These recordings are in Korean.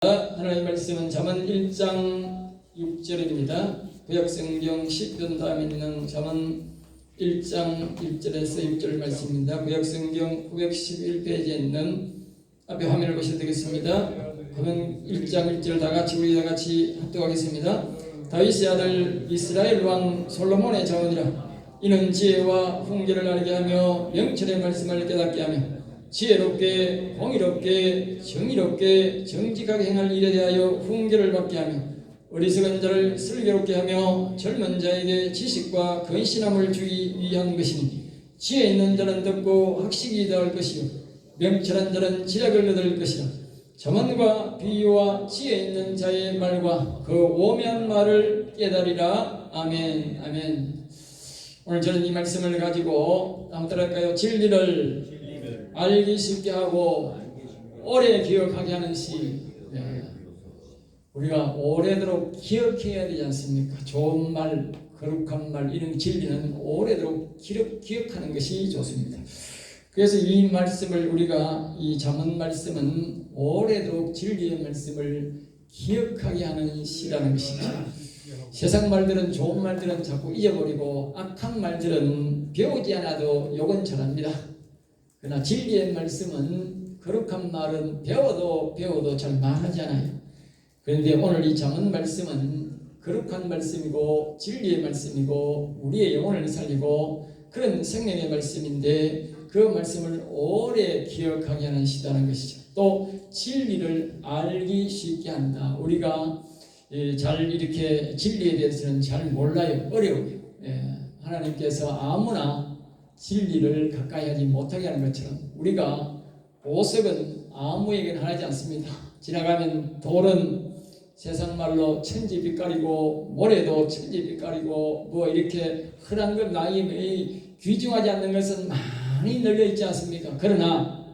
하나님의 말씀은 잠언 1장 6절입니다. 구약성경 10편 다음에 있는 잠언 1장 1절에서 6절 말씀입니다. 구약성경 911페이지에 있는 앞에 화면을 보셔도 되겠습니다. 그러면 1장 1절 우리 다 같이 합독하겠습니다. 다윗의 아들 이스라엘 왕 솔로몬의 잠언이라. 이는 지혜와 훈계를 알게 하며 명철의 말씀을 깨닫게 하며 지혜롭게 공의롭게 정의롭게 정직하게 행할 일에 대하여 훈계를 받게 하며 어리석은 자를 슬기롭게 하며 젊은 자에게 지식과 근신함을 주기 위한 것이니 지혜 있는 자는 듣고 학식이 더할 것이요 명철한 자는 지략을 얻을 것이라. 잠언과 비유와 지혜 있는 자의 말과 그 오묘한 말을 깨달으리라. 아멘. 아멘. 오늘 저는 이 말씀을 가지고 한번 따라할까요? 진리를 알기 쉽게 하고 오래 기억하게 하는 시. 우리가 오래도록 기억해야 되지 않습니까? 좋은 말, 거룩한 말, 이런 진리는 오래도록 기억하는 것이 좋습니다. 그래서 이 말씀을 우리가 이 잠언 말씀은 오래도록 진리의 말씀을 기억하게 하는 시라는 것이죠. 세상 말들은, 좋은 말들은 자꾸 잊어버리고 악한 말들은 배우지 않아도 욕은 잘합니다. 그러나 진리의 말씀은, 거룩한 말은 배워도 잘 말하지 않아요. 그런데 오늘 이 잠언 말씀은 거룩한 말씀이고 진리의 말씀이고 우리의 영혼을 살리고 그런 생명의 말씀인데 그 말씀을 오래 기억하게 하는 시다는 것이죠. 또 진리를 알기 쉽게 한다. 우리가 잘 이렇게 진리에 대해서는 잘 몰라요. 어려워요. 하나님께서 아무나 진리를 가까이 하지 못하게 하는 것처럼 우리가 보석은 아무에게나 하지 않습니다. 지나가면 돌은 세상 말로 천지빛깔이고 모래도 천지빛깔이고 뭐 이렇게 흔한 것 나이 귀중하지 않는 것은 많이 널려 있지 않습니까? 그러나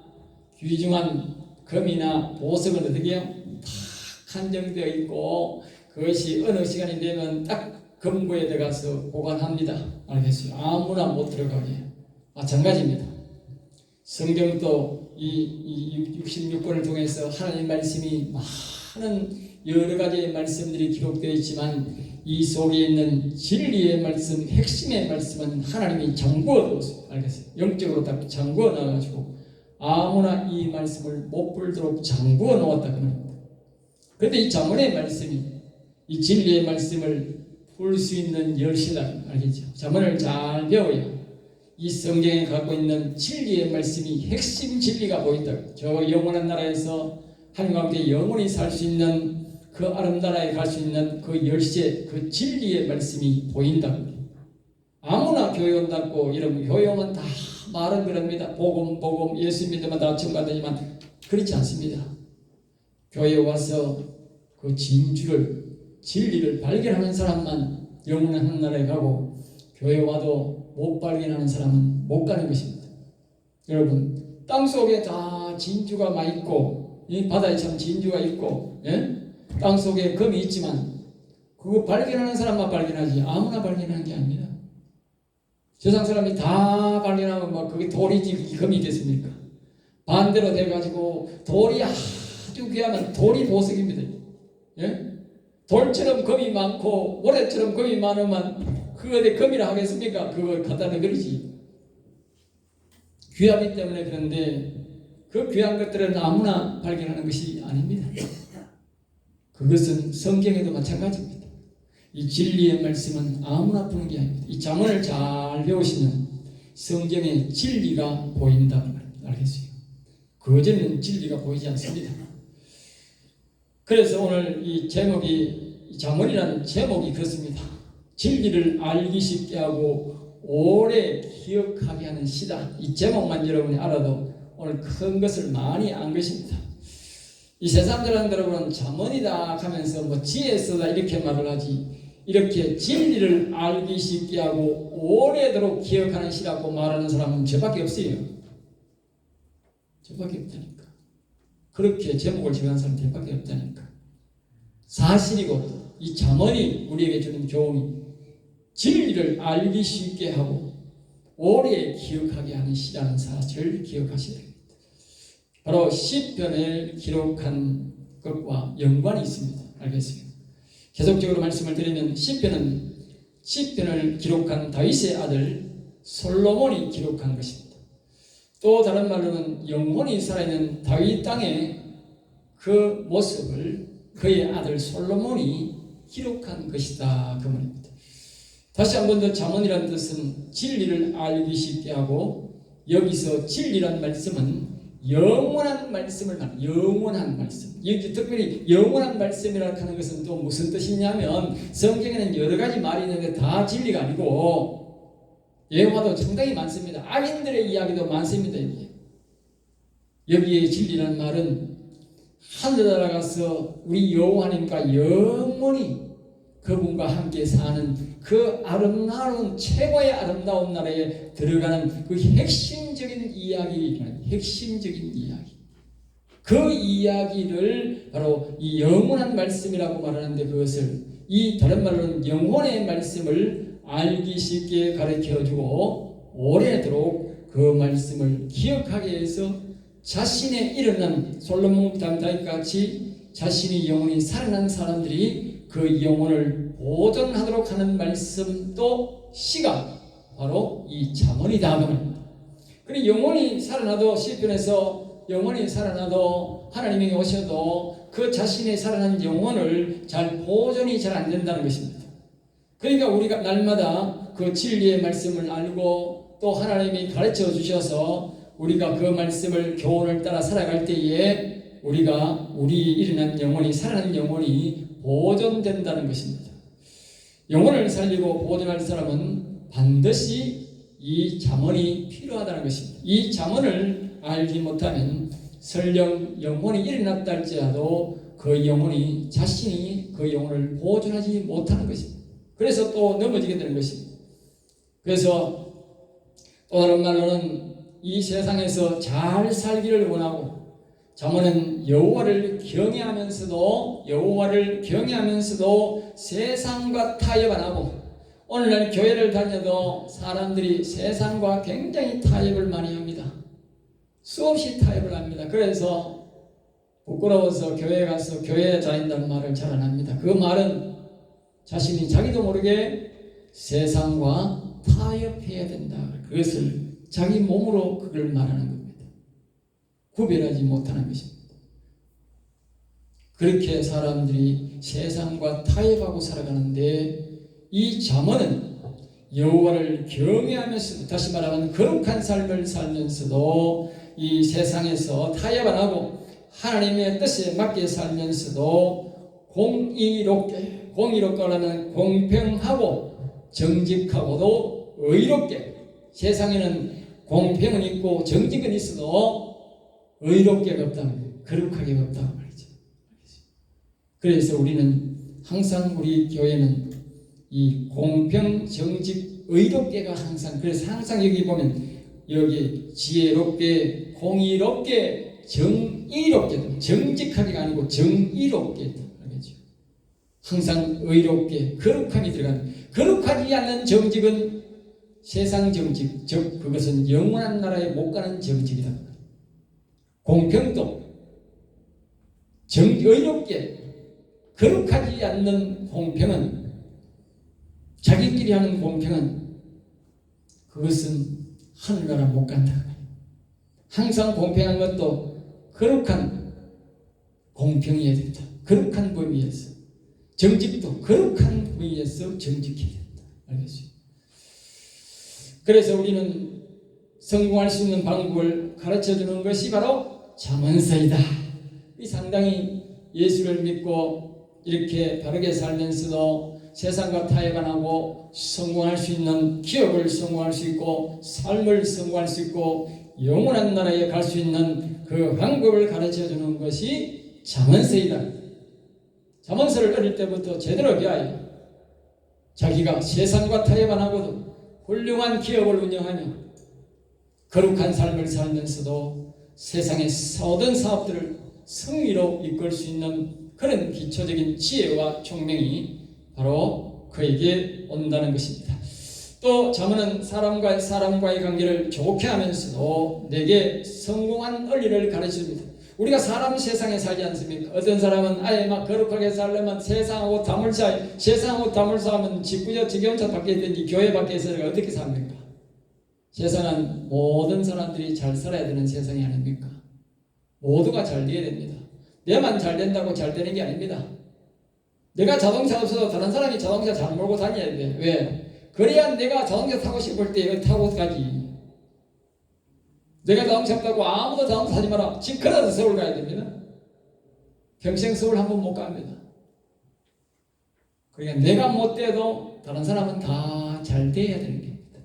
귀중한 금이나 보석은 어떻게 해요? 딱 한정되어 있고 그것이 어느 시간이 되면 딱 금고에 들어가서 보관합니다. 알겠어요? 아무나 못 들어가게 해요. 마찬가지입니다. 성경도 이 66권을 통해서 하나님의 말씀이 많은 여러 가지의 말씀들이 기록되어 있지만 이 속에 있는 진리의 말씀, 핵심의 말씀은 하나님이 잠그어두었어요. 알겠어요? 영적으로 딱 잠그어 놔가지고 아무나 이 말씀을 못 풀도록 잠그어 놓았다 그럽니다. 그런데 이 잠언의 말씀이 이 진리의 말씀을 풀 수 있는 열쇠다. 알겠죠? 잠언을 잘 배워야 이 성경에 갖고 있는 진리의 말씀이 핵심 진리가 보인다. 저 영원한 나라에서 하나님과 함께 영원히 살 수 있는 그 아름다운 나라에 갈 수 있는 그 열쇠, 그 진리의 말씀이 보인다. 아무나 교회 온다고 이러면 교회 오면 다 말은 그럽니다. 복음 예수 믿으면 다 천국가되지만 그렇지 않습니다. 교회에 와서 그 진리를 발견하는 사람만 영원한 하늘나라에 가고 교회 와도 못 발견하는 사람은 못 가는 것입니다. 여러분, 땅속에 다 진주가 많이 있고 이 바다에 참 진주가 있고 땅속에 금이 있지만 그거 발견하는 사람만 발견하지 아무나 발견하는 게 아닙니다. 세상 사람이 다 발견하면 막 그게 돌이지 금이 됐습니까? 반대로 돼가지고 돌이 아주 귀하면 돌이 보석입니다. 돌처럼 금이 많고 모래처럼 금이 많으면 그거 내 금이라 하겠습니까? 그거 갖다 내버리지. 귀하기 때문에. 그런데 그 귀한 것들은 아무나 발견하는 것이 아닙니다. 그것은 성경에도 마찬가지입니다. 이 진리의 말씀은 아무나 푸는 게 아닙니다. 이 잠언을 잘 배우시면 성경의 진리가 보인다. 알겠어요? 거짓은 진리가 보이지 않습니다. 그래서 오늘 이 잠언이라는 제목이 그렇습니다. 진리를 알기 쉽게 하고 오래 기억하게 하는 시다. 이 제목만 여러분이 알아도 오늘 큰 것을 많이 안 것입니다. 이 세상 사람들은 잠언이다 하면서 뭐 지혜서다 이렇게 말을 하지 이렇게 진리를 알기 쉽게 하고 오래도록 기억하는 시라고 말하는 사람은 저밖에 없어요. 저밖에 없다니까. 그렇게 제목을 정한 사람 저밖에 없다니까. 사실이고 이 잠언이 우리에게 주는 교훈이 진리를 알기 쉽게 하고 오래 기억하게 하는 시라는 사실을 기억하셔야 됩니다. 바로 시편을 기록한 것과 연관이 있습니다. 알겠습니다. 계속적으로 말씀을 드리면 시편을 기록한 다윗의 아들 솔로몬이 기록한 것입니다. 또 다른 말로는 영혼이 살아있는 다윗 땅의 그 모습을 그의 아들 솔로몬이 기록한 것이다 그 말입니다. 다시 한 번 더 잠언이라는 뜻은 진리를 알기 쉽게 하고, 여기서 진리란 말씀은 영원한 말씀을 말합니다. 영원한 말씀. 특별히 영원한 말씀이라고 하는 것은 또 무슨 뜻이냐면, 성경에는 여러 가지 말이 있는데 다 진리가 아니고 예화도 상당히 많습니다. 악인들의 이야기도 많습니다. 여기에 진리라는 말은 하늘 날아가서 우리 여호와 하나님과 영원히 그분과 함께 사는 그 아름다운, 최고의 아름다운 나라에 들어가는 그 핵심적인 이야기, 핵심적인 이야기. 그 이야기를 바로 이 영원한 말씀이라고 말하는데, 그것을 이 다른 말로는 영혼의 말씀을 알기 쉽게 가르쳐주고 오래도록 그 말씀을 기억하게 해서 자신의 일어난 솔로몬 다윗 같이 자신의 영혼이 살아난 사람들이 그 영혼을 보존하도록 하는 말씀도 시가 바로 이 잠언이다 그 말입니다. 그리고 영혼이 살아나도, 시편에서 영혼이 살아나도 하나님이 오셔도 그 자신의 살아난 영혼을 잘 보존이 잘 안 된다는 것입니다. 그러니까 우리가 날마다 그 진리의 말씀을 알고 또 하나님이 가르쳐 주셔서 우리가 그 말씀을 교훈을 따라 살아갈 때에 우리 일어난 영혼이, 살아난 영혼이 보존된다는 것입니다. 영혼을 살리고 보존할 사람은 반드시 이 잠언이 필요하다는 것입니다. 이 잠언을 알지 못하면 설령 영혼이 일어났다 할지라도 그 영혼이 자신이 그 영혼을 보존하지 못하는 것입니다. 그래서 또 넘어지게 되는 것입니다. 그래서 또 다른 말로는 이 세상에서 잘 살기를 원하고, 잠언은 여호와를 경외하면서도 세상과 타협 안 하고, 오늘날 교회를 다녀도 사람들이 세상과 굉장히 타협을 많이 합니다. 수없이 타협을 합니다. 그래서 부끄러워서 교회에 가서 교회에 다닌다는 말을 잘 안 합니다. 그 말은 자신이 자기도 모르게 세상과 타협해야 된다. 그것을 자기 몸으로 그걸 말하는 겁니다. 구별하지 못하는 것입니다. 그렇게 사람들이 세상과 타협하고 살아가는데, 이 잠언은 여호와를 경외하면서도, 다시 말하면 거룩한 삶을 살면서도 이 세상에서 타협 안 하고 하나님의 뜻에 맞게 살면서도 공의롭게라는 공평하고 정직하고도 의롭게, 세상에는 공평은 있고 정직은 있어도 의롭게가 없다는 거예요. 거룩하게가 없다는 말이죠. 그래서 우리는 항상, 우리 교회는 이 공평, 정직, 의롭게가 항상, 그래서 항상 여기 보면 여기 지혜롭게, 공의롭게, 정의롭게, 정직하게가 아니고 정의롭게, 알겠죠? 항상 의롭게, 거룩함이 들어가는, 거룩하지 않는 정직은 세상 정직, 즉 그것은 영원한 나라에 못 가는 정직이다. 공평도 의롭게, 거룩하지 않는 공평은, 자기끼리 하는 공평은 그것은 하늘나라 못 간다. 항상 공평한 것도 거룩한 공평해야 된다. 거룩한 범위에서. 정직도 거룩한 범위에서 정직해야 된다. 알겠죠? 그래서 우리는 성공할 수 있는 방법을 가르쳐주는 것이 바로 잠언서이다. 이 상당히 예수를 믿고 이렇게 바르게 살면서도 세상과 타협 안 하고 성공할 수 있는, 기업을 성공할 수 있고 삶을 성공할 수 있고 영원한 나라에 갈 수 있는 그 방법을 가르쳐주는 것이 잠언서이다. 잠언서를 어릴 때부터 제대로 배워야 자기가 세상과 타협 안 하고도 훌륭한 기업을 운영하며 거룩한 삶을 살면서도 세상의 모든 사업들을 승리로 이끌 수 있는 그런 기초적인 지혜와 총명이 바로 그에게 온다는 것입니다. 또 잠언은 사람과의 관계를 좋게 하면서도 내게 성공한 원리를 가르칩니다. 우리가 사람 세상에 살지 않습니까? 어떤 사람은 아예 막 거룩하게 살려면 세상하고 담을 쌓으면 직구적 직연차 밖에 있든지 교회 밖에 있어서 어떻게 삽니까? 세상은 모든 사람들이 잘 살아야 되는 세상이 아닙니까? 모두가 잘 돼야 됩니다. 내만 잘 된다고 잘 되는 게 아닙니다. 내가 자동차 없어도 다른 사람이 자동차 잘 몰고 다녀야 돼. 왜? 그래야 내가 자동차 타고 싶을 때 타고 가지. 내가 자동차 없다고 아무도 자동차 타지 마라. 지금 걸어서 서울 가야 됩니다. 평생 서울 한 번 못 갑니다. 그러니까 내가 못 돼도 다른 사람은 다 잘 돼야 되는 겁니다.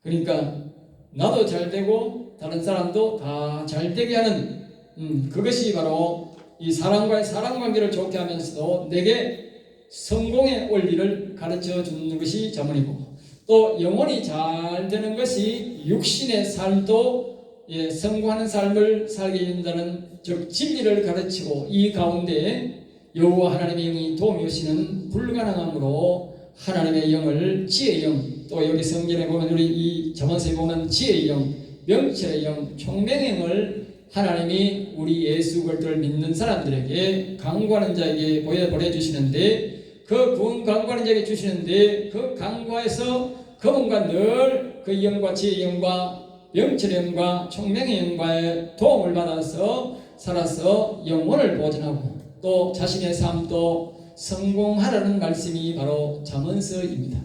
그러니까 나도 잘 되고 다른 사람도 다 잘 되게 하는 그것이 바로 이 사람과의 사람관계를 좋게 하면서도 내게 성공의 원리를 가르쳐 주는 것이 자문이고, 또 영혼이 잘 되는 것이 육신의 삶도 성공하는 삶을 살게 된다는 즉 진리를 가르치고, 이 가운데 여호와 하나님의 영이 도움이 오시는 불가능함으로 하나님의 영을 지혜의 영, 또 여기 성경에 보면 우리 이 잠언서에 보면 지혜의 영, 명철의 영, 총명의 영을 하나님이 우리 예수 그리스도를 믿는 사람들에게 강구하는 자에게 보내주시는데, 그 구원 강구하는 자에게 주시는데, 그 강구에서 그분과 늘 그 영과 지혜의 영과 명철의 영과 총명의 영과의 도움을 받아서 살아서 영혼을 보존하고 또 자신의 삶도 성공하라는 말씀이 바로 잠언서입니다.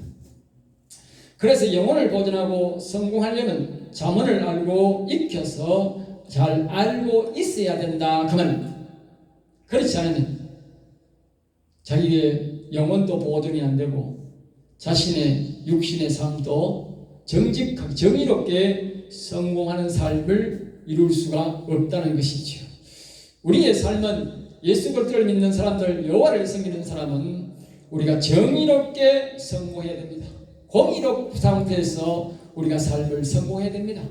그래서 영혼을 보존하고 성공하려면 잠언을 알고 익혀서 잘 알고 있어야 된다 그 말입니다. 그렇지 않으면 자기의 영혼도 보존이 안 되고 자신의 육신의 삶도 정직하게 정의롭게 성공하는 삶을 이룰 수가 없다는 것이지요. 우리의 삶은 예수 그리스도를 믿는 사람들, 여호와를 섬기는 사람은 우리가 정의롭게 성공해야 됩니다. 공의롭 상태에서 우리가 삶을 성공해야 됩니다.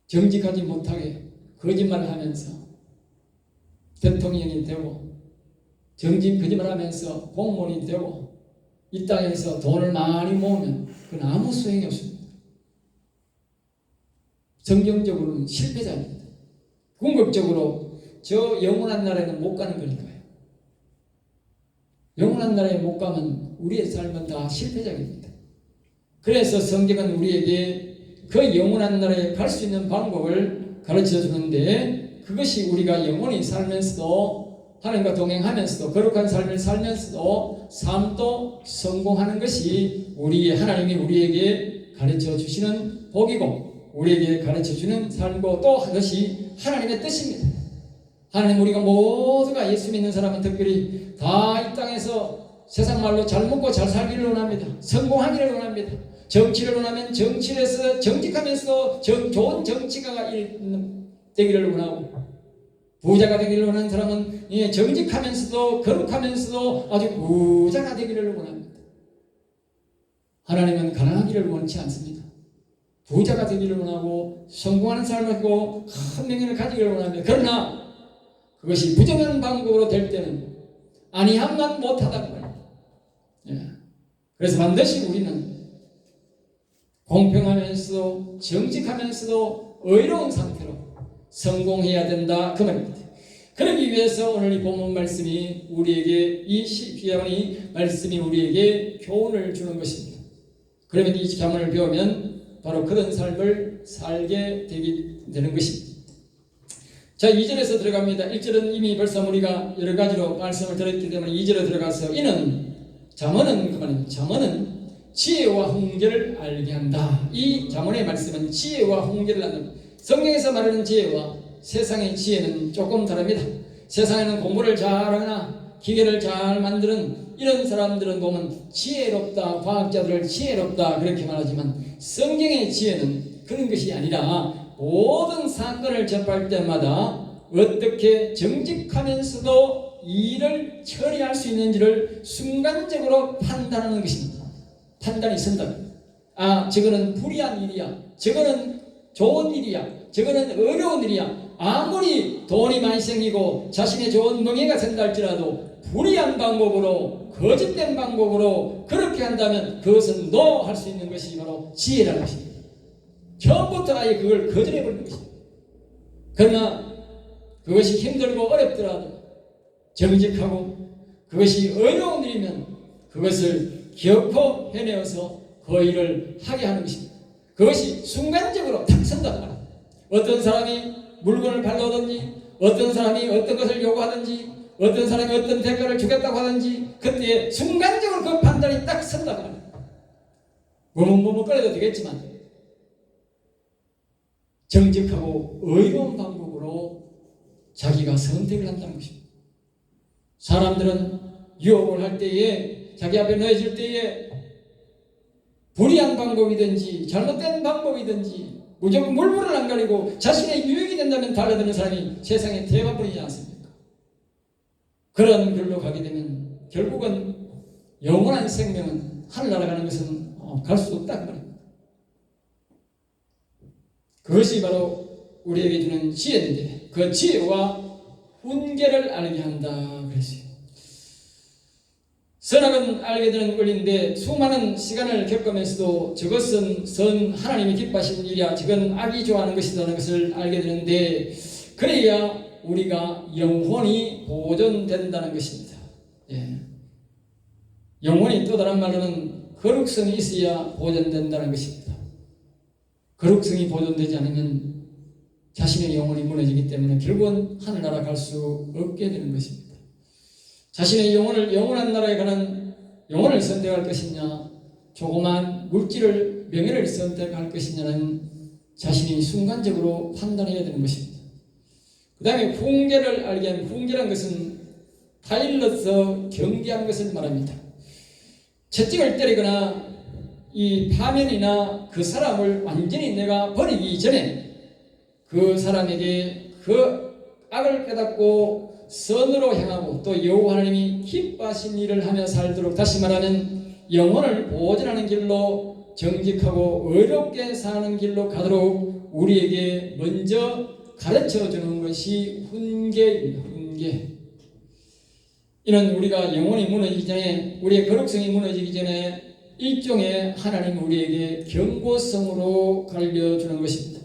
정직하지 못하게 거짓말을 하면서 대통령이 되고 거짓말하면서 공무원이 되고 이 땅에서 돈을 많이 모으면 그건 아무 소용이 없습니다. 성경적으로는 실패자입니다. 궁극적으로 저 영원한 나라에는 못 가는 거니까요. 영원한 나라에 못 가면 우리의 삶은 다 실패작입니다. 그래서 성경은 우리에게 그 영원한 나라에 갈 수 있는 방법을 가르쳐 주는데, 그것이 우리가 영원히 살면서도 하나님과 동행하면서도 거룩한 삶을 살면서도 삶도 성공하는 것이 하나님이 우리에게 가르쳐 주시는 복이고 우리에게 가르쳐 주는 삶이고 또 그것이 하나님의 뜻입니다. 하나님 우리가 모두가 예수 믿는 사람은 특별히 다 이 땅에서 세상 말로 잘 먹고 잘 살기를 원합니다. 성공하기를 원합니다. 정치를 원하면 정치에서 정직하면서 좋은 정치가가 되기를 원하고, 부자가 되기를 원하는 사람은 정직하면서도 거룩하면서도 아주 부자가 되기를 원합니다. 하나님은 가난하기를 원치 않습니다. 부자가 되기를 원하고 성공하는 삶을 갖고 큰 명예를 가지기를 원합니다. 그러나 그것이 부정한 방법으로 될 때는 아니함만 못하다고 말입니다. 그래서 반드시 우리는 공평하면서도 정직하면서도 의로운 상태로 성공해야 된다 그 말입니다. 그러기 위해서 오늘 이 본문 말씀이 우리에게 이 귀한 말씀이 우리에게 교훈을 주는 것입니다. 그러면 이 잠언을 배우면 바로 그런 삶을 살게 되는 것입니다. 자, 2절에서 들어갑니다. 1절은 이미 벌써 우리가 여러 가지로 말씀을 드렸기 때문에 2절에 들어가서 이는 잠언은 그만입니다. 잠언은 지혜와 훈계를 알게 한다. 이 잠언의 말씀은 지혜와 훈계를 한다. 성경에서 말하는 지혜와 세상의 지혜는 조금 다릅니다. 세상에는 공부를 잘하거나 기계를 잘 만드는 이런 사람들은 보면 지혜롭다, 과학자들을 지혜롭다 그렇게 말하지만 성경의 지혜는 그런 것이 아니라 모든 사건을 접할 때마다 어떻게 정직하면서도 일을 처리할 수 있는지를 순간적으로 판단하는 것입니다. 판단이 선다. 저거는 불의한 일이야. 저거는 좋은 일이야. 저거는 어려운 일이야. 아무리 돈이 많이 생기고 자신의 좋은 명예가 생긴다 할지라도 불의한 방법으로 거짓된 방법으로 그렇게 한다면 그것은 no 할 수 있는 것이 바로 지혜라는 것입니다. 처음부터 아예 그걸 거절해버리는 것입니다. 그러나 그것이 힘들고 어렵더라도 정직하고 그것이 어려운 일이면 그것을 기어코 해내어서 그 일을 하게 하는 것입니다. 그것이 순간적으로 탁 선다. 어떤 사람이 물건을 발라오든지 어떤 사람이 어떤 것을 요구하든지 어떤 사람이 어떤 대가를 주겠다고 하든지 그때 순간적으로 그 판단이 딱 선다. 뭐뭐뭐뭐거려도 되겠지만 정직하고 의로운 방법으로 자기가 선택을 한다는 것입니다. 사람들은 유혹을 할 때에 자기 앞에 놓여질 때에 불의한 방법이든지 잘못된 방법이든지 무조건 물불을 안 가리고 자신의 유익이 된다면 달라드는 사람이 세상에 대부분이지 않습니까? 그런 길로 가게 되면 결국은 영원한 생명은 하늘나라 가는 것은 갈 수 없다는 말입니다. 그것이 바로 우리에게 주는 지혜인데 그 지혜와 훈계를 알게 한다 그랬어요. 선악은 알게 되는 권리인데 수많은 시간을 겪으면서도 저것은 선 하나님이 기뻐하시는 일이야 저건 악이 좋아하는 것이라는 것을 알게 되는데 그래야 우리가 영혼이 보존된다는 것입니다. 예. 영혼이 또 다른 말로는 거룩성이 있어야 보존된다는 것입니다. 거룩성이 보존되지 않으면 자신의 영혼이 무너지기 때문에 결국은 하늘나라 갈 수 없게 되는 것입니다. 자신의 영혼을 영원한 나라에 가는 영혼을 선택할 것이냐 조그만 물질을 명예를 선택할 것이냐는 자신이 순간적으로 판단해야 되는 것입니다. 그 다음에 훈계를 알게 하는 훈계라는 것은 타일러서 경계하는 것을 말합니다. 채찍을 때리거나 이 파면이나 그 사람을 완전히 내가 버리기 전에 그 사람에게 그 악을 깨닫고 선으로 행하고 또 여호와 하나님이 기뻐하신 일을 하며 살도록 다시 말하면 영혼을 보존하는 길로 정직하고 의롭게 사는 길로 가도록 우리에게 먼저 가르쳐주는 것이 훈계입니다. 훈계. 이는 우리가 영혼이 무너지기 전에 우리의 거룩성이 무너지기 전에 일종의 하나님 우리에게 경고성으로 알려주는 것입니다.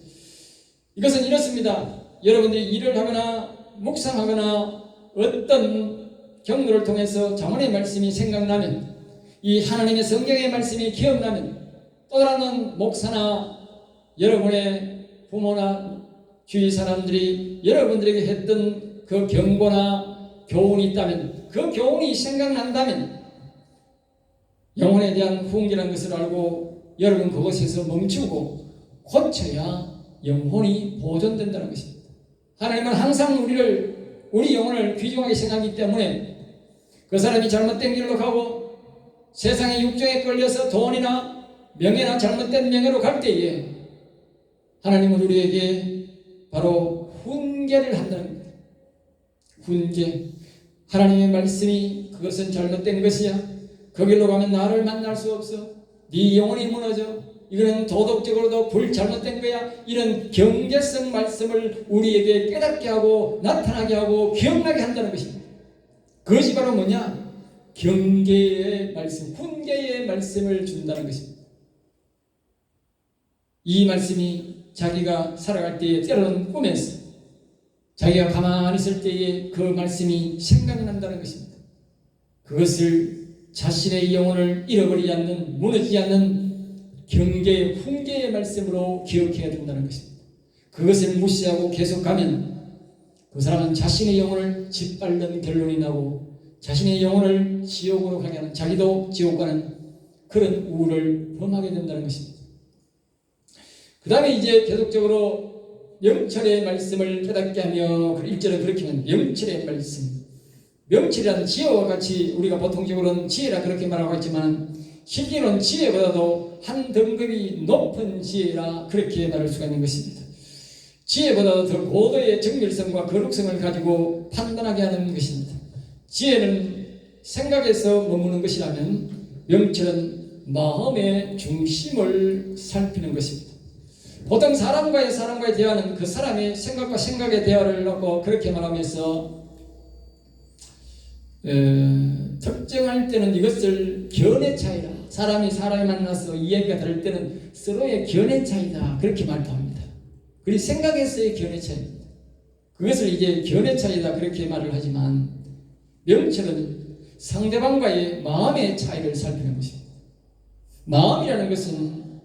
이것은 이렇습니다. 여러분들이 일을 하거나 묵상하거나 어떤 경로를 통해서 잠언의 말씀이 생각나면 이 하나님의 성경의 말씀이 기억나면 또 다른 목사나 여러분의 부모나 주위 사람들이 여러분들에게 했던 그 경고나 교훈이 있다면 그 교훈이 생각난다면 영혼에 대한 훈계라는 것을 알고 여러분 그것에서 멈추고 고쳐야 영혼이 보존된다는 것입니다. 하나님은 항상 우리 영혼을 귀중하게 생각하기 때문에 그 사람이 잘못된 길로 가고 세상의 육정에 끌려서 돈이나 명예나 잘못된 명예로 갈 때에 하나님은 우리에게 바로 훈계를 한다는 겁니다. 훈계. 하나님의 말씀이 그것은 잘못된 것이야. 그 길로 가면 나를 만날 수 없어. 네 영혼이 무너져. 이거는 도덕적으로도 잘못된 거야. 이런 경계성 말씀을 우리에게 깨닫게 하고 나타나게 하고 기억나게 한다는 것입니다. 그것이 바로 뭐냐? 경계의 말씀, 훈계의 말씀을 준다는 것입니다. 이 말씀이 자기가 살아갈 때에 때로는 꿈에서 자기가 가만히 있을 때에 그 말씀이 생각이 난다는 것입니다. 그것을 자신의 영혼을 잃어버리지 않는, 무너지지 않는 경계의 훈계의 말씀으로 기억해야 된다는 것입니다. 그것을 무시하고 계속 가면 그 사람은 자신의 영혼을 짓밟는 결론이 나고 자신의 영혼을 지옥으로 가게 하는, 자기도 지옥 가는 그런 우를 범하게 된다는 것입니다. 그 다음에 이제 계속적으로 명철의 말씀을 깨닫게 하며 1절은 그렇게 하면 명철의 말씀, 명철이라는 지혜와 같이 우리가 보통적으로는 지혜라 그렇게 말하고 있지만 실제로는 지혜보다도 한 등급이 높은 지혜라 그렇게 말할 수가 있는 것입니다. 지혜보다도 더 고도의 정밀성과 거룩성을 가지고 판단하게 하는 것입니다. 지혜는 생각에서 머무는 것이라면 명철은 마음의 중심을 살피는 것입니다. 보통 사람과의 대화는 그 사람의 생각과 생각의 대화를 놓고 그렇게 말하면서 특정할 때는 이것을 견해 차이다. 사람이 만나서 이야기가 다를 때는 서로의 견해 차이다. 그렇게 말도 합니다. 그리고 생각에서의 견해 차이입니다. 그것을 이제 견해 차이다 그렇게 말을 하지만 명철은 상대방과의 마음의 차이를 살피는 것입니다. 마음이라는 것은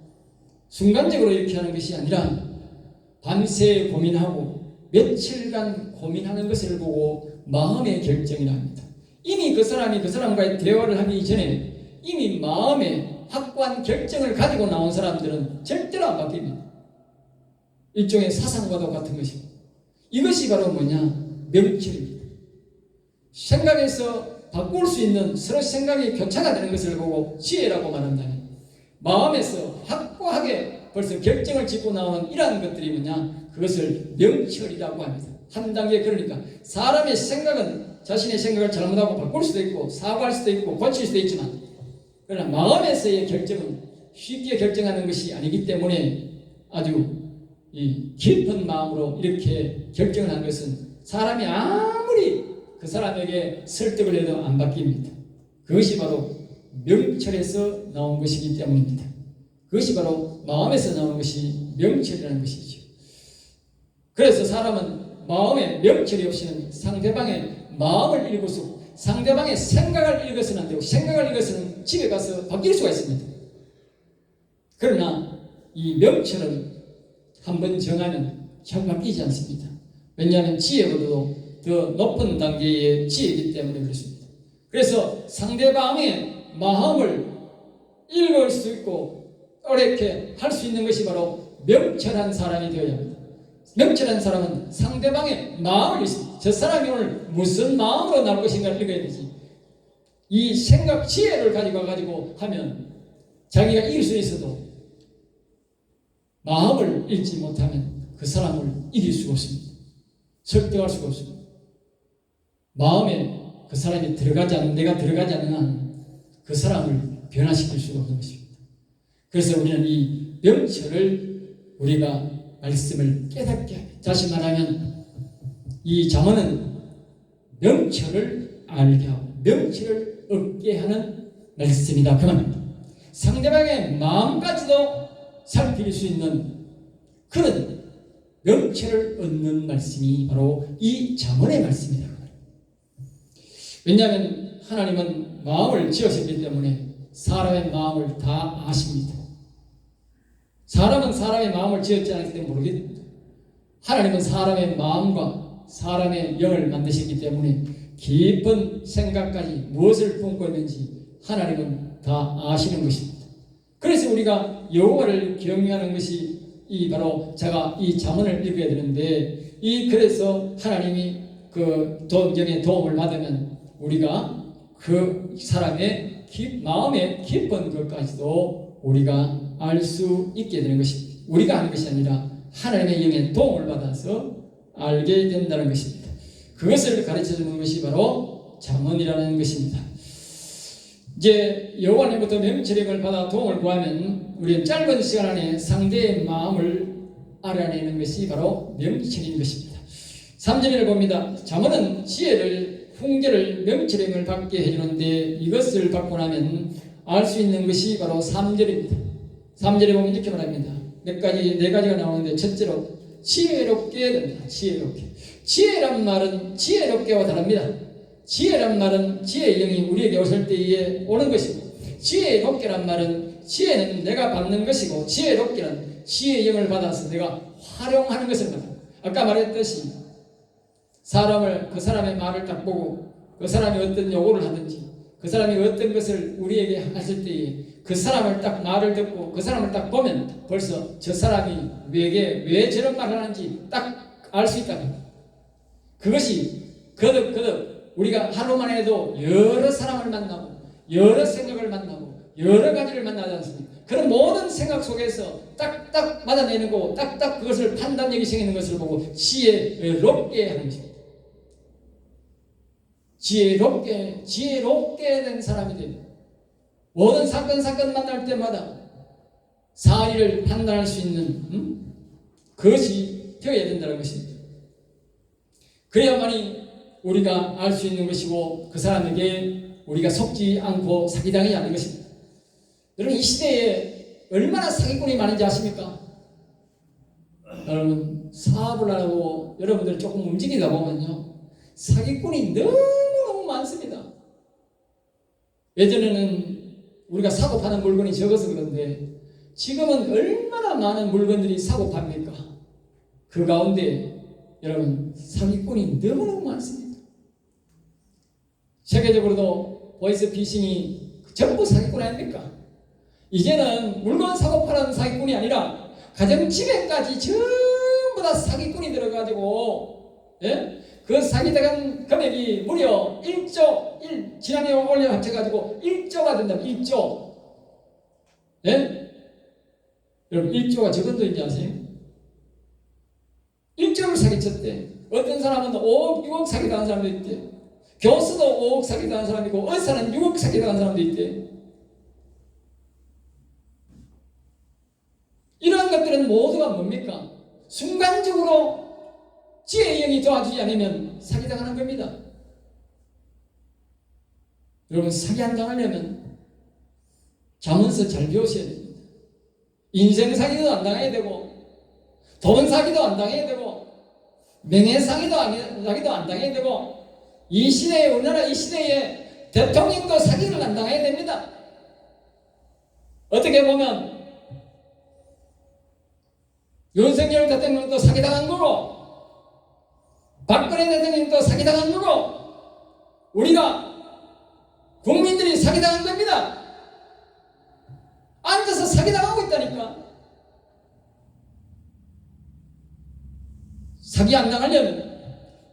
순간적으로 이렇게 하는 것이 아니라 밤새 고민하고 며칠간 고민하는 것을 보고 마음의 결정이라 합니다. 이미 그 사람이 그 사람과의 대화를 하기 전에 이미 마음에 확고한 결정을 가지고 나온 사람들은 절대로 안 바뀝니다. 일종의 사상과도 같은 것입니다. 이것이 바로 뭐냐? 명철입니다. 생각에서 바꿀 수 있는 서로 생각이 교차가 되는 것을 보고 지혜라고 말한다면 마음에서 확고하게 벌써 결정을 짓고 나오는 이러한 것들이 뭐냐? 그것을 명철이라고 합니다. 한 단계 그러니까 사람의 생각은 자신의 생각을 잘못하고 바꿀 수도 있고 사과할 수도 있고 고칠 수도 있지만 그러나 마음에서의 결정은 쉽게 결정하는 것이 아니기 때문에 아주 이 깊은 마음으로 이렇게 결정을 한 것은 사람이 아무리 그 사람에게 설득을 해도 안 바뀝니다. 그것이 바로 명철에서 나온 것이기 때문입니다. 그것이 바로 마음에서 나오는 것이 명철이라는 것이죠. 그래서 사람은 마음에 명철이 없이는 상대방의 마음을 읽어서 상대방의 생각을 읽어서는 안 되고 생각을 읽어서는 집에 가서 바뀔 수가 있습니다. 그러나 이 명철은 한번 정하면 잘 바뀌지 않습니다. 왜냐하면 지혜보다도 더 높은 단계의 지혜이기 때문에 그렇습니다. 그래서 상대방의 마음을 읽을 수 있고 어렵게 할 수 있는 것이 바로 명철한 사람이 되어야 합니다. 명철한 사람은 상대방의 마음을 읽습니다. 저 사람이 오늘 무슨 마음으로 나올 것인가를 읽어야 되지. 이 생각 지혜를 가지고 하면 자기가 이길 수 있어도 마음을 읽지 못하면 그 사람을 이길 수가 없습니다. 설득할 수가 없습니다. 마음에 그 사람이 내가 들어가지 않는 한 그 사람을 변화시킬 수가 없는 것입니다. 그래서 우리는 이 명철을 우리가 말씀을 깨닫게 합니다. 다시 말하면 이 잠언은 명철을 알게 하고 명철을 얻게 하는 말씀이다. 그 말입니다. 상대방의 마음까지도 살필 수 있는 그런 명철을 얻는 말씀이 바로 이 잠언의 말씀이다. 왜냐하면 하나님은 마음을 지으셨기 때문에 사람의 마음을 다 아십니다. 사람은 사람의 마음을 지었지 않기 때문에 모르겠습니다. 하나님은 사람의 마음과 사람의 영을 만드셨기 때문에 깊은 생각까지 무엇을 품고 있는지 하나님은 다 아시는 것입니다. 그래서 우리가 여호와를 경외하는 것이 바로 제가 이 잠언을 읽어야 되는데 그래서 하나님이 그 영의 도움을 받으면 우리가 그 사람의 마음의 깊은 것까지도 우리가 알 수 있게 되는 것입니다. 우리가 하는 것이 아니라 하나님의 영의 도움을 받아서 알게 된다는 것입니다. 그것을 가르쳐주는 것이 바로 잠언이라는 것입니다. 이제 여호와님부터 명철력을 받아 도움을 구하면 우리는 짧은 시간 안에 상대의 마음을 알아내는 것이 바로 명철인 것입니다. 3절을 봅니다. 잠언은 지혜를 훈계를 명철력을 받게 해주는데 이것을 받고 나면 알 수 있는 것이 바로 3절입니다. 3절에 보면 이렇게 말합니다. 네 가지가 나오는데 첫째로 지혜롭게 된다. 지혜란 말은 지혜롭게와 다릅니다. 지혜란 말은 지혜의 영이 우리에게 오실 때에 오는 것이고 지혜롭게란 말은 지혜는 내가 받는 것이고 지혜롭게는 지혜의 영을 받아서 내가 활용하는 것을 말합니다. 아까 말했듯이 그 사람의 말을 딱 보고 그 사람이 어떤 요구를 하든지 그 사람이 어떤 것을 우리에게 하실 때에 그 사람을 딱 말을 듣고 그 사람을 딱 보면 벌써 저 사람이 왜 저런 말을 하는지 딱 알 수 있다. 그것이 거듭 우리가 하루만 해도 여러 사람을 만나고 여러 생각을 만나고 여러 가지를 만나지 않습니까? 그런 모든 생각 속에서 딱딱 맞아내는 거고 딱딱 그것을 판단력이 생기는 것을 보고 지혜롭게 하는 것입니다. 지혜롭게 된 사람이 됩니다. 모든 사건 만날 때마다 사리를 판단할 수 있는 그것이 되어야 된다는 것입니다. 그래야만이 우리가 알 수 있는 것이고 그 사람에게 우리가 속지 않고 사기당하지 않는 것입니다. 여러분 이 시대에 얼마나 사기꾼이 많은지 아십니까? 여러분 사업을 하고 여러분들 조금 움직이다 보면요, 사기꾼이 너무너무 많습니다. 예전에는 우리가 사고 파는 물건이 적어서 그런데 지금은 얼마나 많은 물건들이 사고 팝니까? 그 가운데 여러분 사기꾼이 너무너무 많습니다. 세계적으로도 보이스피싱이 전부 사기꾼 아닙니까? 이제는 물건 사고 파는 사기꾼이 아니라 가정집에까지 전부 다 사기꾼이 들어가지고, 예? 그 사기당한 금액이 무려 1조, 지난해 올해 합쳐가지고 1조가 된다면 1조. 예? 여러분 1조가 적은 돈인지 아세요? 1조를 사기쳤대. 어떤 사람은 5억, 6억 사기당한 사람도 있대. 교수도 5억 사기당한 사람도 있고 의사는 6억 사기당한 사람도 있대. 이러한 것들은 모두가 뭡니까? 순간적으로 지혜의 영이 도와주지 않으면 사기당하는 겁니다. 여러분 사기 안 당하려면 자문서 잘 배우셔야 됩니다. 인생 사기도 안 당해야 되고 돈 사기도 안 당해야 되고 명예 사기도 안 당해야 되고 이 시대에 우리나라 이 시대에 대통령도 사기를 안 당해야 됩니다. 어떻게 보면 윤석열 대통령도 사기당한 거고 박근혜 대통령도 사기당한 거고 우리가 국민들이 사기당한 겁니다. 앉아서 사기당하고 있다니까. 사기 안 당하려면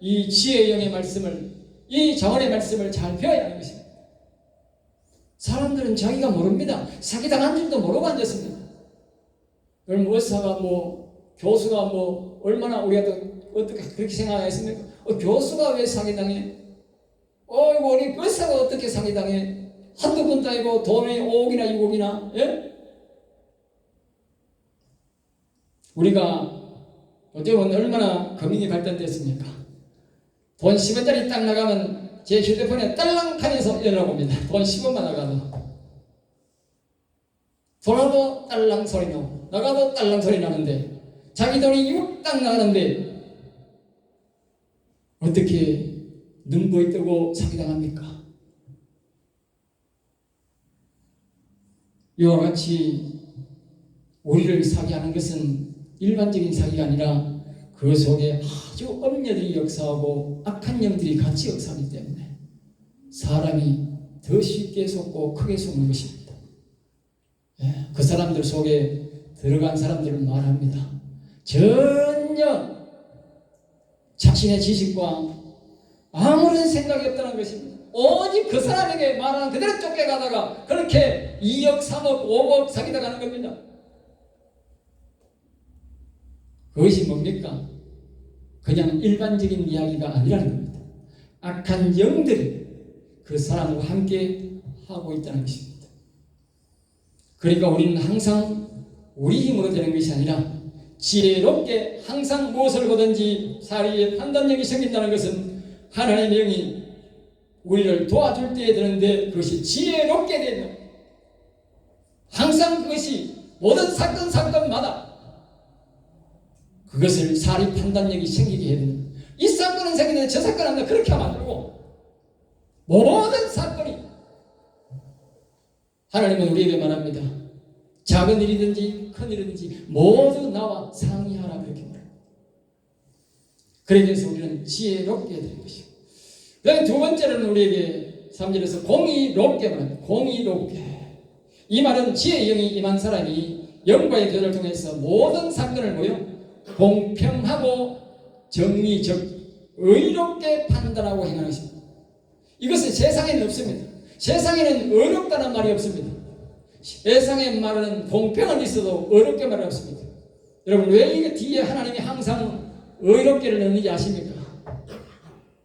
이 지혜의 영의 말씀을, 이 자원의 말씀을 잘 배워야 하는 것입니다. 사람들은 자기가 모릅니다. 사기당한 줄도 모르고 앉았습니다. 여러분 의사가 교수가 얼마나 우리가 어떻게 그렇게 생각하겠습니까? 교수가 왜 사기당해? 우리 의사가 어떻게 사기당해? 한두 번 따이고 돈이 5억이나 6억이나, 예? 우리가 요즘은 얼마나 금융이 발전됐습니까? 돈 10원짜리 딱 나가면 제 휴대폰에 딸랑하면서 연락 옵니다. 돈 10원만 나가도. 돌아도 딸랑 소리 나고 나가도 딸랑 소리 나는데 자기 돈이 6억 딱 나가는데 어떻게 눈보이 뜨고 사기당합니까? 이와 같이 우리를 사기하는 것은 일반적인 사기가 아니라 그 속에 아주 엄녀들이 역사하고 악한 영들이 같이 역사하기 때문에 사람이 더 쉽게 속고 크게 속는 것입니다. 그 사람들 속에 들어간 사람들은 말합니다. 전혀 자신의 지식과 아무런 생각이 없다는 것입니다. 오직 그 사람에게 말하는 그대로 쫓겨가다가 그렇게 2억, 3억, 5억 사기당하는 겁니다. 그것이 뭡니까? 그냥 일반적인 이야기가 아니라는 겁니다. 악한 영들이 그 사람과 함께 하고 있다는 것입니다. 그러니까 우리는 항상 우리 힘으로 되는 것이 아니라 지혜롭게 항상 무엇을 보든지 사리의 판단력이 생긴다는 것은 하나님의 영이 우리를 도와줄 때에 되는데 그것이 지혜롭게 되는, 항상 그것이 모든 사건마다 그것을 사리 판단력이 생기게 해야 되는, 이 사건은 생기는데 저 사건은 안 돼, 그렇게 하면 안 되고 모든 사건이, 하나님은 우리에게 말합니다. 작은 일이든지 큰 일이든지 모두 나와 상의하라, 그렇게 말합니다. 그래서 우리는 지혜롭게 되는 것이고, 그다음에 두 번째로는 우리에게 3절에서 공의롭게 말합니다. 공의롭게. 이 말은 지혜의 영이 임한 사람이 영과의 교제를 통해서 모든 사건을 공평하고 정의적 의롭게 판단하고 행하는 것입니다. 이것은 세상에는 없습니다. 세상에는 어렵다는 말이 없습니다. 세상에 말하는 공평은 있어도 어렵게 말은 없습니다. 여러분 왜 이게 뒤에 하나님이 항상 의롭게를 넣는지 아십니까?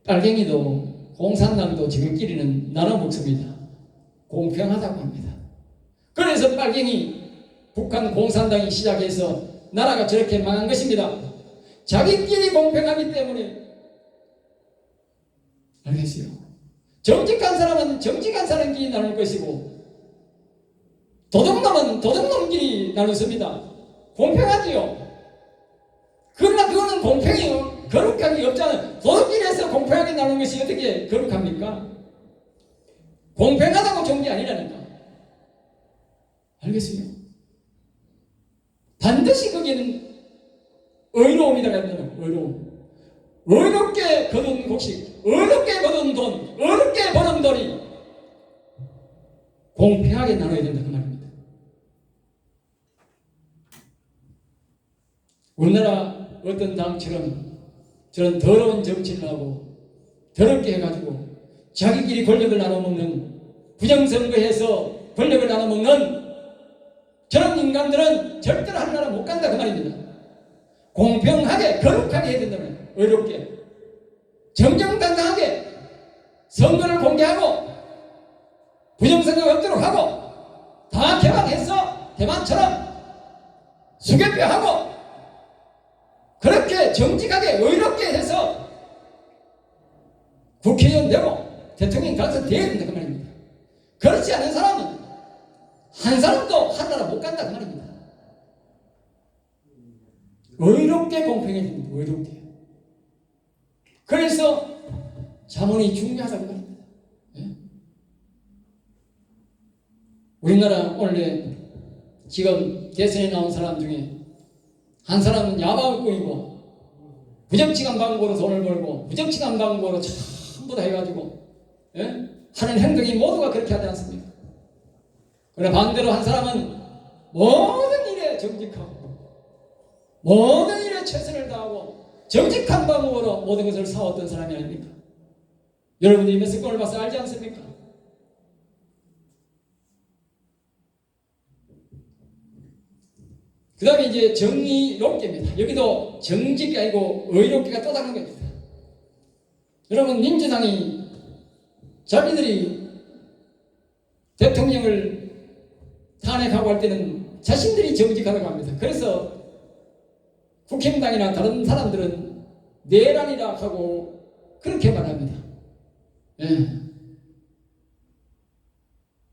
빨갱이도 공산당도 지들끼리는 나눠 먹습니다. 공평하다고 합니다. 그래서 빨갱이 북한 공산당이 시작해서 나라가 저렇게 망한 것입니다. 자기끼리 공평하기 때문에. 알겠어요? 정직한 사람은 정직한 사람끼리 나눌 것이고 도둑놈은 도둑놈끼리 나누습니다. 공평하지요. 그러나 그거는 공평해요. 거룩하게 없잖아요. 도덕질에서 공평하게 나누는 것이 어떻게 거룩합니까? 공평하다고 좋은 게 아니라니까. 알겠어요? 반드시 거기에는 의로움이라고 한다는 의로움. 의롭게 거둔 곡식, 의롭게 거둔 돈, 의롭게 버는 돈이 공평하게 나눠야 된다 그 말입니다. 우리나라 어떤 당처럼 저런 더러운 정치를 하고 더럽게 해가지고 자기끼리 권력을 나눠먹는, 부정선거해서 권력을 나눠먹는 저런 인간들은 절대로 한 나라 못 간다 그 말입니다. 공평하게 거룩하게 해야 된다면 의롭게 정정당당하게 선거를 공개하고 부정선거가 없도록 하고 다 개방해서 대만처럼 수개표하고 그렇게 정직하게 의롭게 해서 국회의원 되고 대통령 당선돼야 된다 그 말입니다. 그렇지 않은 사람은 한 사람도 한 나라 못 간다 그 말입니다. 의롭게 공평해야 됩니다. 의롭게. 그래서 자문이 중요하다고 말입니다. 예? 우리나라 원래 지금 대선에 나온 사람 중에 한 사람은 야방꾼이고 부정직한 방법으로 돈을 벌고 부정직한 방법으로 전부 다 해가지고 예? 하는 행동이 모두가 그렇게 하지 않습니까? 그러나 반대로 한 사람은 모든 일에 정직하고 모든 일에 최선을 다하고 정직한 방법으로 모든 것을 사왔던 사람이 아닙니까? 여러분들이 몇 건을 봐서 알지 않습니까? 그 다음에 이제 정의롭게입니다. 여기도 정직이 아니고 의롭게가 또 다른 겁니다. 여러분, 민주당이 자기들이 대통령을 탄핵하고 할 때는 자신들이 정직하다고 합니다. 그래서 국힘당이나 다른 사람들은 내란이라 하고 그렇게 말합니다. 예.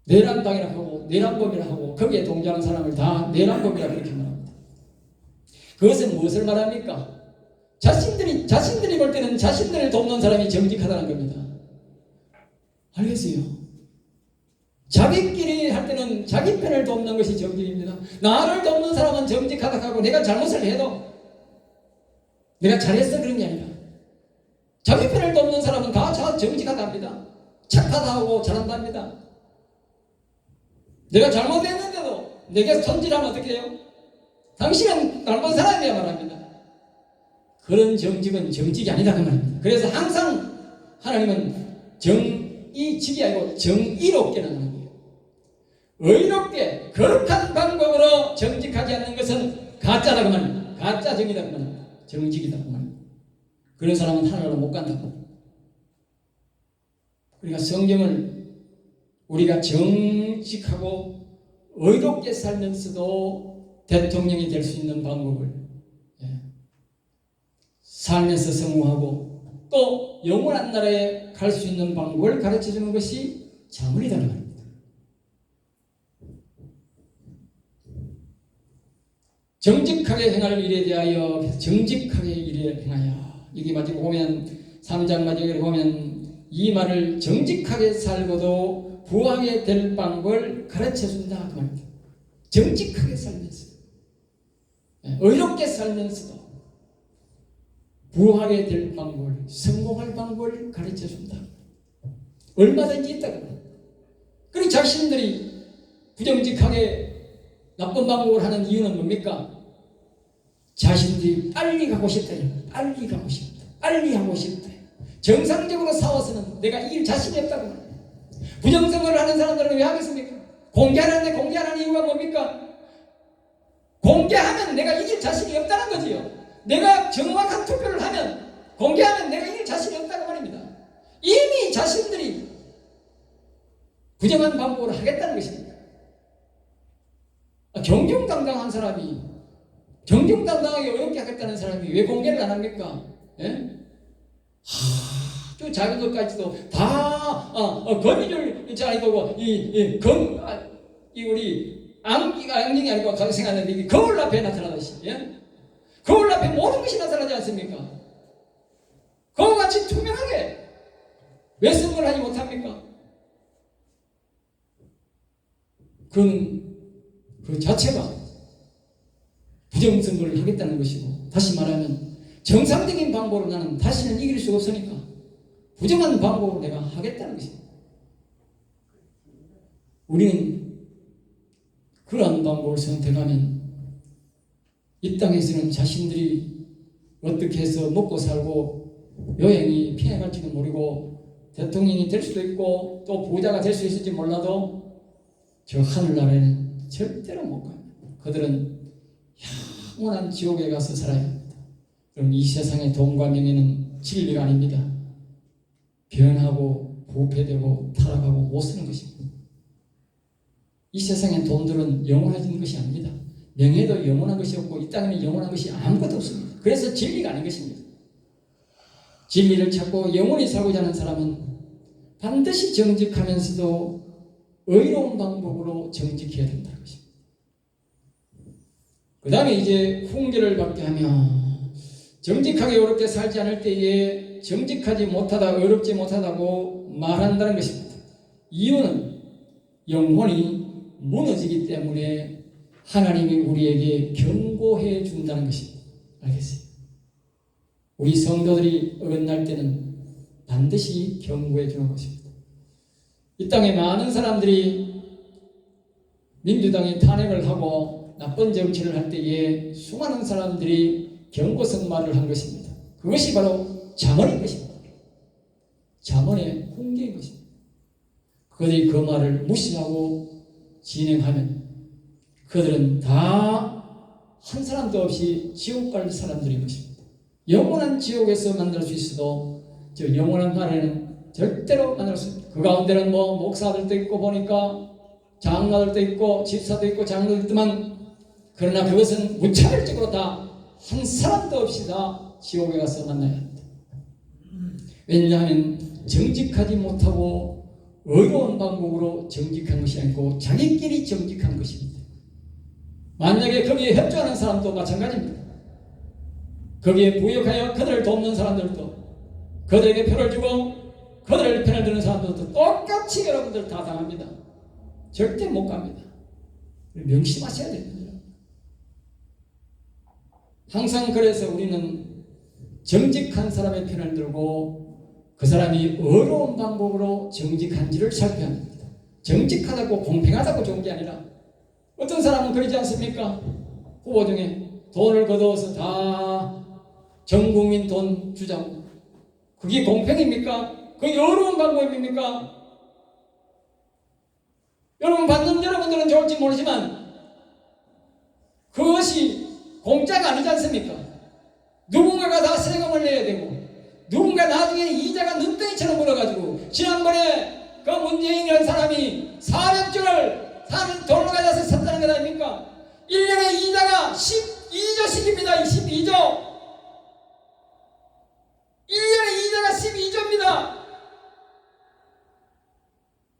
내란당이라 하고 내란범이라 하고 거기에 동조하는 사람을 다 내란범이라 그렇게 말합니다. 그것은 무엇을 말합니까? 자신들이 볼 때는 자신들을 돕는 사람이 정직하다는 겁니다. 알겠어요? 자기끼리 할 때는 자기 편을 돕는 것이 정직입니다. 나를 돕는 사람은 정직하다고 하고 내가 잘못을 해도 내가 잘했어 그런 게 아니라 자기 편을 돕는 사람은 다 정직하답니다. 착하다고 잘한답니다. 내가 잘못했는데도 내게 손질하면 어떻게 해요? 당신은 나쁜 사람이야 말합니다. 그런 정직은 정직이 아니다 그 말입니다. 그래서 항상 하나님은 정의직이 아니고 정의롭게 나가는 거예요. 의롭게 거룩한 방법으로 정직하지 않는 것은 가짜다 그 말입니다. 가짜 정의다 그 말입니다. 정직이다 그 말입니다. 그런 사람은 하나로 못 간다고. 그러니까 성경을 우리가 정직하고 의롭게 살면서도 대통령이 될 수 있는 방법을 살면서 성공하고 또 영원한 나라에 갈 수 있는 방법을 가르쳐주는 것이 자문이라는 말입니다. 정직하게 행할 일에 대하여 정직하게 일에 행하여 여기 마지막 보면 3장 마지막에 보면 이 말을 정직하게 살고도 부하게 될 방법을 가르쳐준다 그 말입니다. 정직하게 살면서 의롭게 살면서도 부하게 될 방법을 성공할 방법을 가르쳐준다. 얼마든지 있다고. 그리고 자신들이 부정직하게 나쁜 방법을 하는 이유는 뭡니까? 자신들이 빨리 가고 싶다. 빨리 가고 싶다. 빨리 하고 싶다. 정상적으로 싸워서는 내가 이길 자신이 없다고 말합니다. 부정선거를 하는 사람들은 왜 하겠습니까? 공개하는데 공개하는 이유가 뭡니까? 공개하면 내가 이길 자신이 없다는 거지요. 내가 정확한 투표를 하면 공개하면 내가 이길 자신이 없다고 말입니다. 이미 자신들이 부정한 방법으로 하겠다는 것입니다. 정정당당한 사람이 정정당당하게 어렵게 하겠다는 사람이 왜 공개를 안 합니까? 예? 아주 작은 것까지도 다 거미줄 자리고 이 우리 안경이 아니고 생각하는데 이 거울 앞에 나타나듯이 예? 거울 앞에 모든 것이 나타나지 않습니까? 그와 같이 투명하게 왜 선거를 하지 못합니까? 그 자체가 부정선거를 하겠다는 것이고, 다시 말하면 정상적인 방법으로 나는 다시는 이길 수가 없으니까 부정한 방법으로 내가 하겠다는 것입니다. 우리는 그러한 방법을 선택하면 이 땅에서는 자신들이 어떻게 해서 먹고 살고 여행이 피해갈지도 모르고 대통령이 될 수도 있고 또 부자가 될 수 있을지 몰라도 저 하늘나라에는 절대로 못 갑니다. 그들은 영원한 지옥에 가서 살아야 합니다. 그럼 이 세상의 돈과 명예는 진리가 아닙니다. 변하고 부패되고 타락하고 못 쓰는 것입니다. 이 세상의 돈들은 영원해지는 것이 아닙니다. 명예도 영원한 것이 없고 이 땅에는 영원한 것이 아무것도 없습니다. 그래서 진리가 아닌 것입니다. 진리를 찾고 영원히 살고자 하는 사람은 반드시 정직하면서도 의로운 방법으로 정직해야 된다는 것입니다. 그 다음에 이제 훈계를 받게 하며 정직하게 어렵게 살지 않을 때에 정직하지 못하다 어렵지 못하다고 말한다는 것입니다. 이유는 영혼이 무너지기 때문에 하나님이 우리에게 경고해 준다는 것입니다. 알겠어요? 우리 성도들이 어긋날 때는 반드시 경고해 주는 것입니다. 이 땅에 많은 사람들이 민주당이 탄핵을 하고 나쁜 정치를 할 때에 수많은 사람들이 경고성 말을 한 것입니다. 그것이 바로 잠언인 것입니다. 잠언의 훈계인 것입니다. 그들이 그 말을 무시하고 진행하면 그들은 다 한 사람도 없이 지옥 갈 사람들인 것입니다. 영원한 지옥에서 만날 수 있어도 저 영원한 나라에는 절대로 만날 수 없습니다. 그 가운데는 뭐 목사들도 있고 보니까 장로들도 있고 집사도 있고 장로도 있지만 그러나 그것은 무차별적으로 다 한 사람도 없이 다 지옥에 가서 만나야 합니다. 왜냐하면 정직하지 못하고 어려운 방법으로 정직한 것이 아니고 자기끼리 정직한 것입니다. 만약에 거기에 협조하는 사람도 마찬가지입니다. 거기에 부역하여 그들을 돕는 사람들도 그들에게 표를 주고 그들의 편을 드는 사람들도 똑같이 여러분들 다 당합니다. 절대 못 갑니다. 명심하셔야 됩니다. 항상 그래서 우리는 정직한 사람의 편을 들고 그 사람이 어려운 방법으로 정직한지를 살펴야 합니다. 정직하다고 공평하다고 좋은 게 아니라 어떤 사람은 그러지 않습니까? 후보 중에 돈을 거두어서 다 전국민 돈 주자고. 그게 공평입니까? 그게 어려운 방법입니까? 여러분 받는 여러분들은 좋을지 모르지만 그것이 공짜가 아니지 않습니까? 누군가가 다 세금을 내야 되고 누군가 나중에 이자가 눈덩이처럼 불어가지고 지난번에 그 문재인이라는 사람이 400조를 사는 돈을 가져서 샀다는 것 아닙니까? 1년에 이자가 12조씩입니다. 12조 1년에 이자가 12조입니다.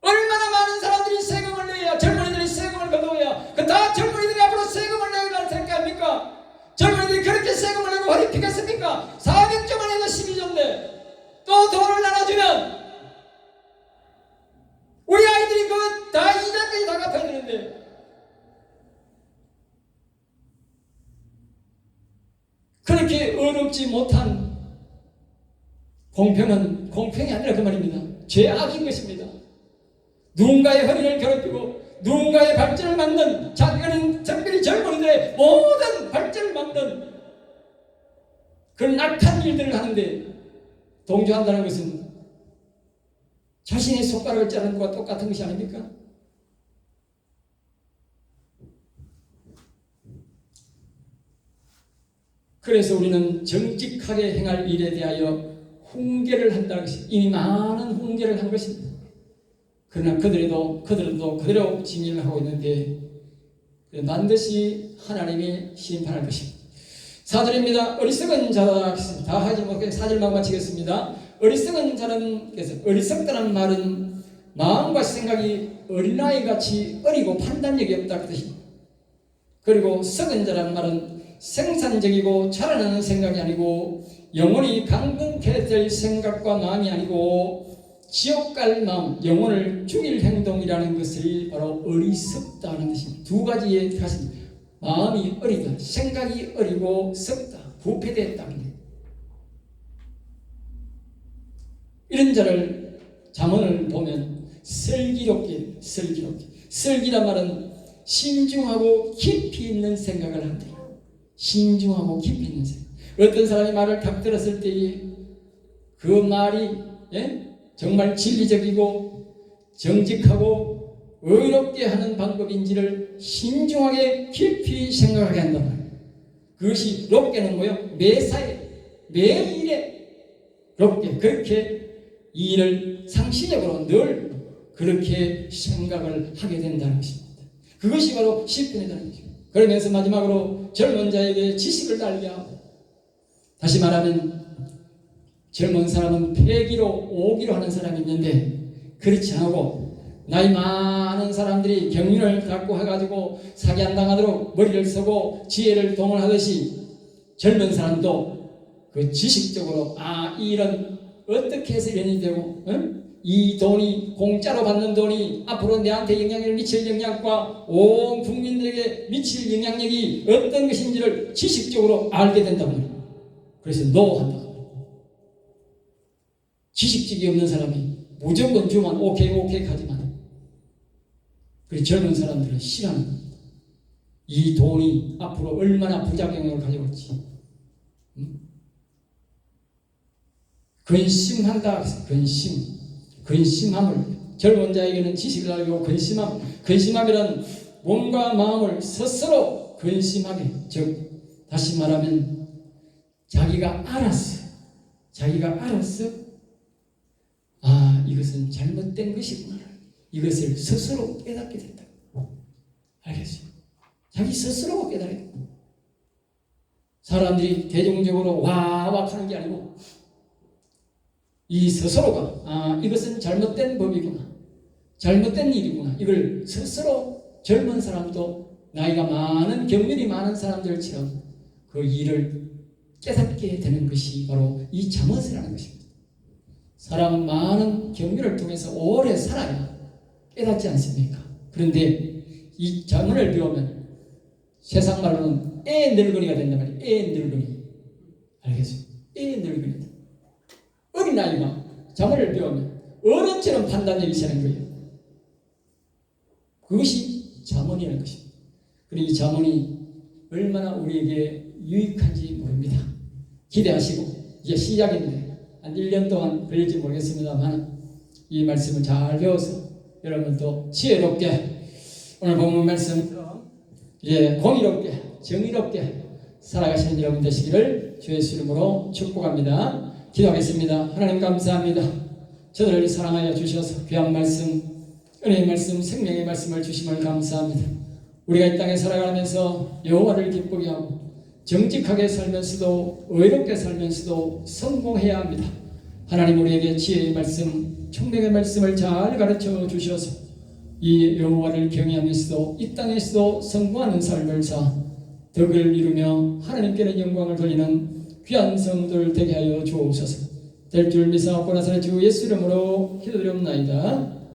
얼마나 많은 사람들이 세금을 내야 젊은이들이 세금을 거두어야 그 다 젊은이들이 앞으로 세금을 내야 될 거 아닙니까? 젊은이들이 그렇게 세금을 내고 어디 피겠습니까? 400조만 해도 12조인데 또 돈을 나눠주면 우리 아이들이 그 다 이자까지 다 갚아야 되는데 그렇게 어렵지 못한 공평은 공평이 아니라 그 말입니다. 죄악인 것입니다. 누군가의 허리를 괴롭히고 누군가의 발전을 막는 자기는 특별히 젊은이들의 모든 발전을 막는 그런 악한 일들을 하는데 동조한다는 것은 자신의 손가락을 자르는 것과 똑같은 것이 아닙니까? 그래서 우리는 정직하게 행할 일에 대하여 훈계를 한다는 것이 이미 많은 훈계를 한 것입니다. 그러나 그들도 그대로 진행을 하고 있는데 반드시 하나님이 심판할 것입니다. 4절입니다. 어리석은 자다 다 하지 못해 4절만 마치겠습니다. 어리석은 자는 어리석다는 말은 마음과 생각이 어린아이같이 어리고 판단력이 없다 그 뜻입니다. 그리고 썩은 자란 말은 생산적이고 자라나는 생각이 아니고 영혼이 강건케 될 생각과 마음이 아니고 지옥 갈 마음, 영혼을 죽일 행동이라는 것이 바로 어리석다는 것입니다. 두 가지의 가슴, 마음이 어리다, 생각이 어리고 썩다, 부패됐다는 것. 이런 자를 잠언을 보면 슬기롭게 슬기란 말은 신중하고 깊이 있는 생각을 한다. 신중하고 깊이 있는 생각. 어떤 사람이 말을 딱 들었을 때에 그 말이 정말 진리적이고 정직하고 의롭게 하는 방법인지를 신중하게 깊이 생각하게 한단 말이에요. 그것이 롭게는 뭐예요? 매사에 매일에 롭게 그렇게 이 일을 상시적으로 늘 그렇게 생각을 하게 된다는 것입니다. 그것이 바로 시편이라는 것입니다. 그러면서 마지막으로 젊은 자에게 지식을 달게 하고, 다시 말하면 젊은 사람은 패기로 오기로 하는 사람이 있는데 그렇지 않고 나이 많은 사람들이 경륜을 갖고 해가지고 사기 안 당하도록 머리를 쓰고 지혜를 동원하듯이 젊은 사람도 그 지식적으로 이 일은 어떻게 해서 이런 일이 되고 이 돈이 공짜로 받는 돈이 앞으로 내한테 영향을 미칠 영향과 온 국민들에게 미칠 영향력이 어떤 것인지를 지식적으로 알게 된단 말이에요. 그래서 노한다. 지식적이 없는 사람이 무조건 주면 오케이 하지만 그 젊은 사람들은 싫어하는 겁니다. 이 돈이 앞으로 얼마나 부작용을 가지고 올지 근심한다. 근심함을 젊은 자에게는 지식을 알고 근심함이란 몸과 마음을 스스로 근심하게, 즉 다시 말하면 자기가 알았어 이것은 잘못된 것이구나, 이것을 스스로 깨닫게 된다. 알겠어요? 자기 스스로 깨달아요. 사람들이 대중적으로 와와 하는 게 아니고 이 스스로가 이것은 잘못된 법이구나, 잘못된 일이구나, 이걸 스스로 젊은 사람도 나이가 많은 경륜이 많은 사람들처럼 그 일을 깨닫게 되는 것이 바로 이 잠언이라는 것입니다. 사람은 많은 경륜을 통해서 오래 살아야 깨닫지 않습니까? 그런데 이 잠언을 배우면 세상 말로는 늙은이가 된단 말이에요. 늙은이. 알겠어요? 늙은이다. 어린아이가 잠언을 배우면 어른처럼 판단력이 세는 거예요. 그것이 잠언이라는 것입니다. 그리고 이 잠언이 얼마나 우리에게 유익한지 모릅니다. 기대하시고, 이제 시작인데 한 1년 동안 걸릴지 모르겠습니다만 이 말씀을 잘 배워서 여러분도 지혜롭게 오늘 본문 말씀 공의롭게 정의롭게 살아가시는 여러분 되시기를 주의 이름으로 축복합니다. 기도하겠습니다. 하나님 감사합니다. 저들을 사랑하여 주셔서 귀한 말씀, 은혜의 말씀, 생명의 말씀을 주심을 감사합니다. 우리가 이 땅에 살아가면서 여호와를 기쁘게 하고 정직하게 살면서도 의롭게 살면서도 성공해야 합니다. 하나님 우리에게 지혜의 말씀, 총명의 말씀을 잘 가르쳐 주셔서 이 여호와를 경외하면서도 이 땅에서도 성공하는 삶을 사 덕을 이루며 하나님께는 영광을 돌리는 귀한 성도들 되게 하여 주옵소서. 될 줄 믿사옵고 나사렛 주 예수 이름으로 기도드리옵나이다.